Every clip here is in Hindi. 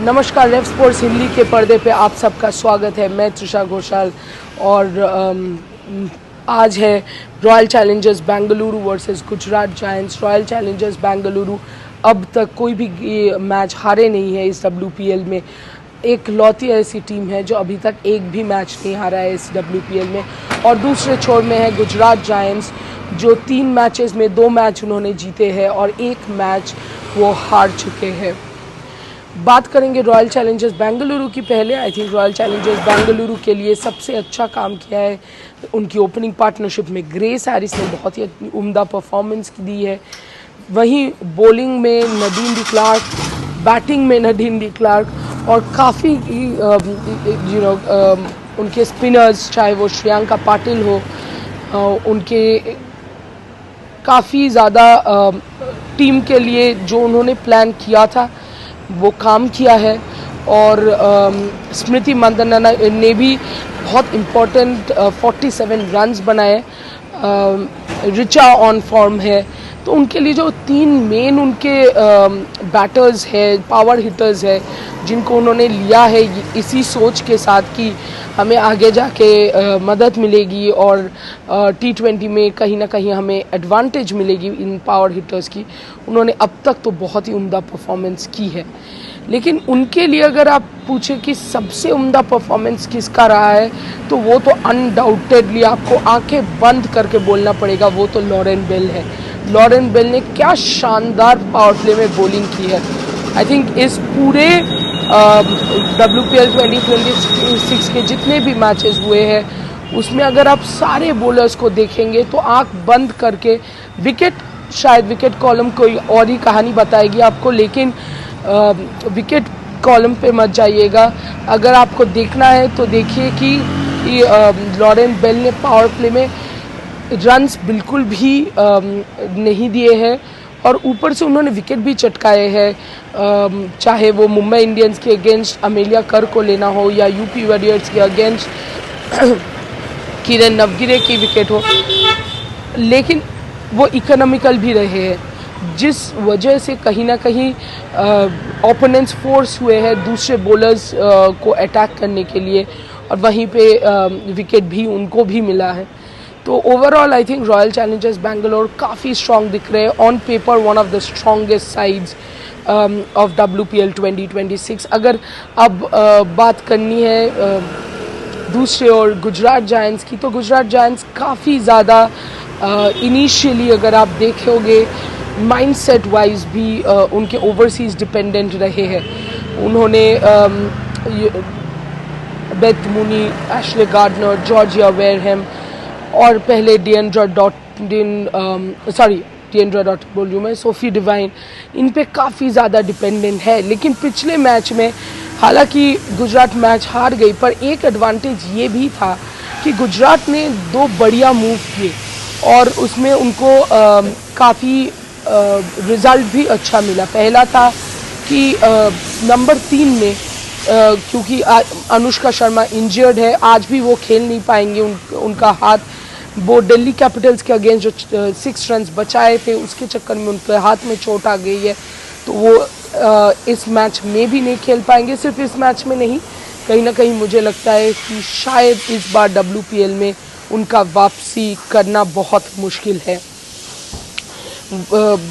नमस्कार, रेफ स्पोर्ट्स हिंदी के पर्दे पे आप सबका स्वागत है। मैं त्रिशा घोषाल और आज है royal Challengers Bengaluru versus Gujarat giants. Royal Challengers Bengaluru अब तक कोई भी मैच हारे नहीं है इस WPL में। एक लौती ऐसी टीम है जो अभी तक एक भी मैच नहीं हारा है इस WPL में। और दूसरे छोर में है गुजरात जायंट्स जो 3 मैचेस में 2 मैच उन्होंने जीते हैं और 1 मैच वो हार चुके हैं। बात करेंगे रॉयल चैलेंजर्स बेंगलुरु की। पहले I think royal Challengers Bengaluru के लिए सबसे अच्छा काम किया है उनकी ओपनिंग पार्टनरशिप में ग्रेस हैरिस ने बहुत ही उम्दा परफॉर्मेंस दी है। वहीं बॉलिंग में नदीम डी क्लार्क, बैटिंग में नदीम डी क्लार्क और काफ़ी उनके स्पिनर्स चाहे वो श्रेयांका पाटिल हो, उनके काफ़ी ज़्यादा टीम के लिए जो उन्होंने प्लान किया था वो काम किया है। और स्मृति मंदना ने भी बहुत इम्पोर्टेंट 47 रन्स बनाए। रिचा ऑन फॉर्म है, तो उनके लिए जो 3 मेन उनके बैटर्स है, पावर हिटर्स है, जिनको उन्होंने लिया है इसी सोच के साथ कि हमें आगे जाके मदद मिलेगी और T20 में कहीं ना कहीं हमें एडवांटेज मिलेगी इन पावर हिटर्स की। उन्होंने अब तक तो बहुत ही उम्दा परफॉर्मेंस की है। लेकिन उनके लिए अगर आप पूछे कि सबसे उम्दा परफॉर्मेंस किसका रहा है तो वो तो अनडाउटेडली आपको आंखें बंद करके बोलना पड़ेगा, वो तो लॉरेन बेल है। लॉरेन बेल ने क्या शानदार पावर प्ले में बॉलिंग की है। आई थिंक इस पूरे WPL 2026 के जितने भी मैचेस हुए हैं उसमें अगर आप सारे बॉलर्स को देखेंगे तो आंख बंद करके शायद विकेट कॉलम कोई और ही कहानी बताएगी आपको, लेकिन विकेट कॉलम पे मत जाइएगा। अगर आपको देखना है तो देखिए कि लॉरेन बेल ने पावर प्ले में रन्स बिल्कुल भी नहीं दिए हैं और ऊपर से उन्होंने विकेट भी चटकाए हैं, चाहे वो मुंबई इंडियंस के अगेंस्ट अमेलिया कर को लेना हो या यूपी वॉरियर्स के अगेंस्ट किरण नवगिरे की विकेट हो। लेकिन वो इकोनॉमिकल भी रहे हैं जिस वजह से कहीं ना कहीं ओपोनेंट्स फोर्स हुए हैं दूसरे बॉलर्स को अटैक करने के लिए और वहीं पे विकेट भी उनको भी मिला है। तो overall I think royal Challengers Bangalore काफ़ी स्ट्रॉन्ग दिख रहे हैं। On paper one of the strongest sides of WPL 2026। अगर अब बात करनी है दूसरे और गुजरात जायंट्स की, तो गुजरात जायंट्स काफ़ी ज़्यादा इनिशियली अगर आप देखोगे माइंडसेट वाइज भी उनके ओवरसीज डिपेंडेंट रहे हैं। उन्होंने Beth Mooney, Ashleigh Gardner, Georgia Wareham और पहले सोफी डिवाइन, इन पे काफ़ी ज़्यादा डिपेंडेंट है। लेकिन पिछले मैच में हालांकि गुजरात मैच हार गई, पर एक एडवांटेज ये भी था कि गुजरात ने 2 बढ़िया मूव किए और उसमें उनको काफ़ी रिज़ल्ट भी अच्छा मिला। पहला था कि नंबर 3 में क्योंकि अनुष्का शर्मा इंजर्ड है, आज भी वो खेल नहीं पाएंगे। उनका हाथ वो दिल्ली कैपिटल्स के अगेंस्ट जो 6 रन्स बचाए थे उसके चक्कर में उनके हाथ में चोट आ गई है, तो वो इस मैच में भी नहीं खेल पाएंगे। सिर्फ इस मैच में नहीं, कहीं ना कहीं मुझे लगता है कि शायद इस बार WPL में उनका वापसी करना बहुत मुश्किल है।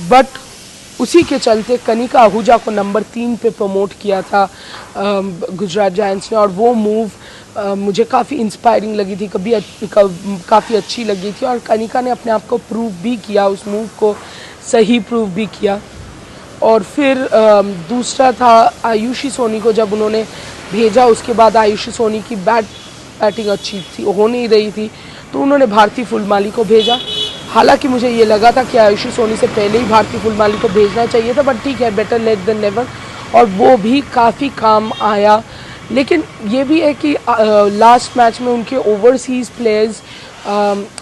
बट उसी के चलते कनिका आहूजा को नंबर 3 पे प्रमोट किया था गुजरात जायंट्स ने और वो मूव मुझे काफ़ी इंस्पायरिंग लगी थी, काफ़ी अच्छी लगी थी और कनिका ने अपने आप को प्रूव भी किया, उस मूव को सही प्रूव भी किया। और फिर दूसरा था आयुषी सोनी को जब उन्होंने भेजा, उसके बाद आयुषी सोनी की बैटिंग अच्छी थी, हो नहीं रही थी, तो उन्होंने भारती फुलमाली को भेजा। हालांकि मुझे ये लगा था कि आयुषी सोनी से पहले ही भारती फुलमाली को भेजना चाहिए था, बट ठीक है, बेटर लेट देन नेवर, और वो भी काफ़ी काम आया। लेकिन ये भी है कि लास्ट मैच में उनके ओवरसीज़ प्लेयर्स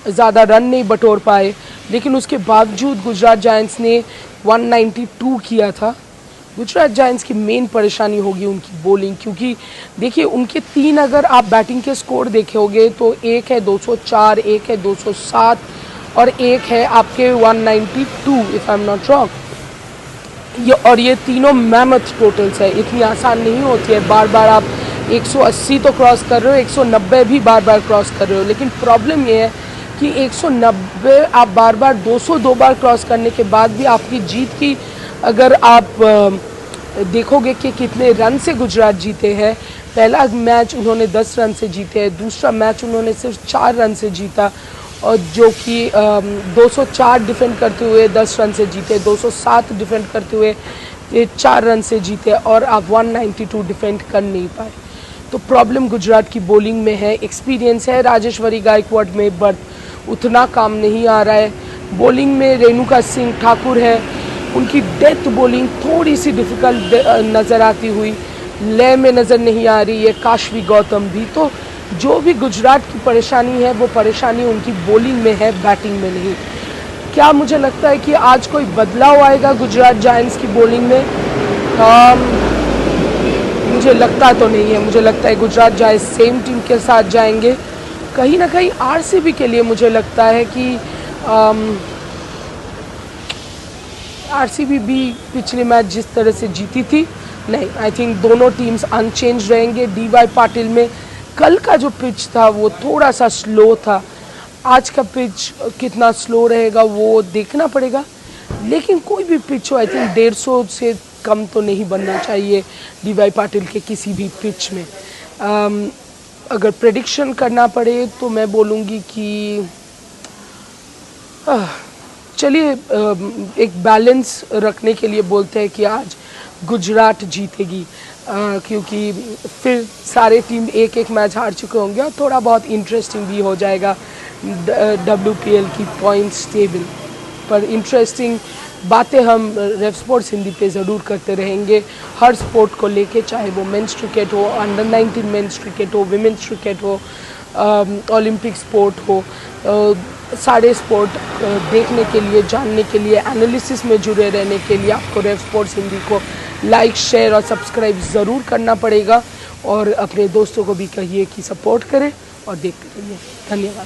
ज़्यादा रन नहीं बटोर पाए, लेकिन उसके बावजूद गुजरात जायंट्स ने 192 किया था। गुजरात जायंट्स की मेन परेशानी होगी उनकी बॉलिंग, क्योंकि देखिए उनके 3 अगर आप बैटिंग के स्कोर देखोगे तो एक है 204, एक है 207 और एक है आपके 192 if I am not wrong. ये तीनों मैमथ टोटल्स है, इतनी आसान नहीं होती है। बार बार आप 180 तो क्रॉस कर रहे हो, 190 भी बार बार क्रॉस कर रहे हो, लेकिन प्रॉब्लम ये है कि 190 आप बार बार 202 बार क्रॉस करने के बाद भी आपकी जीत की अगर आप देखोगे कि कितने रन से गुजरात जीते हैं। पहला मैच उन्होंने 10 रन से जीते हैं, दूसरा मैच उन्होंने सिर्फ 4 रन से जीता, और जो कि 204 डिफेंड करते हुए 10 रन से जीते, 207 डिफेंड करते हुए 4 रन से जीते, और आप 192 डिफेंड कर नहीं पाए। तो प्रॉब्लम गुजरात की बॉलिंग में है। एक्सपीरियंस है राजेश्वरी गायकवाड़ में, बट उतना काम नहीं आ रहा है। बॉलिंग में रेणुका सिंह ठाकुर है, उनकी डेथ बॉलिंग थोड़ी सी डिफ़िकल्ट नज़र आती हुई, लय में नज़र नहीं आ रही है। काशवी गौतम भी, तो जो भी गुजरात की परेशानी है वो परेशानी उनकी बॉलिंग में है, बैटिंग में नहीं। क्या मुझे लगता है कि आज कोई बदलाव आएगा गुजरात जायंट्स की बॉलिंग में? मुझे लगता तो नहीं है। मुझे लगता है गुजरात जायंट्स सेम टीम के साथ जाएंगे। कहीं ना कहीं आरसीबी के लिए मुझे लगता है कि आरसीबी भी पिछले मैच जिस तरह से जीती थी, नहीं, आई थिंक दोनों टीम्स अनचेंज रहेंगे। डीवाई पाटिल में कल का जो पिच था वो थोड़ा सा स्लो था, आज का पिच कितना स्लो रहेगा वो देखना पड़ेगा। लेकिन कोई भी पिच हो, आई थिंक 150 से कम तो नहीं बनना चाहिए डीवाई पाटिल के किसी भी पिच में। अगर प्रेडिक्शन करना पड़े तो मैं बोलूँगी कि चलिए एक बैलेंस रखने के लिए बोलते हैं कि आज गुजरात जीतेगी, क्योंकि फिर सारे टीम एक एक मैच हार चुके होंगे और थोड़ा बहुत इंटरेस्टिंग भी हो जाएगा WPL की पॉइंट्स टेबल पर। इंटरेस्टिंग बातें हम रेफ स्पोर्ट्स हिंदी पे ज़रूर करते रहेंगे हर स्पोर्ट को लेके, चाहे वो मेंस क्रिकेट हो, अंडर 19 मेंस क्रिकेट हो, विमेंस क्रिकेट हो, ओलंपिक स्पोर्ट हो। सारे स्पोर्ट देखने के लिए, जानने के लिए, एनालिसिस में जुड़े रहने के लिए आपको रेफ स्पोर्ट्स हिंदी को लाइक, शेयर और सब्सक्राइब ज़रूर करना पड़ेगा। और अपने दोस्तों को भी कहिए कि सपोर्ट करें और देखते रहिए। धन्यवाद।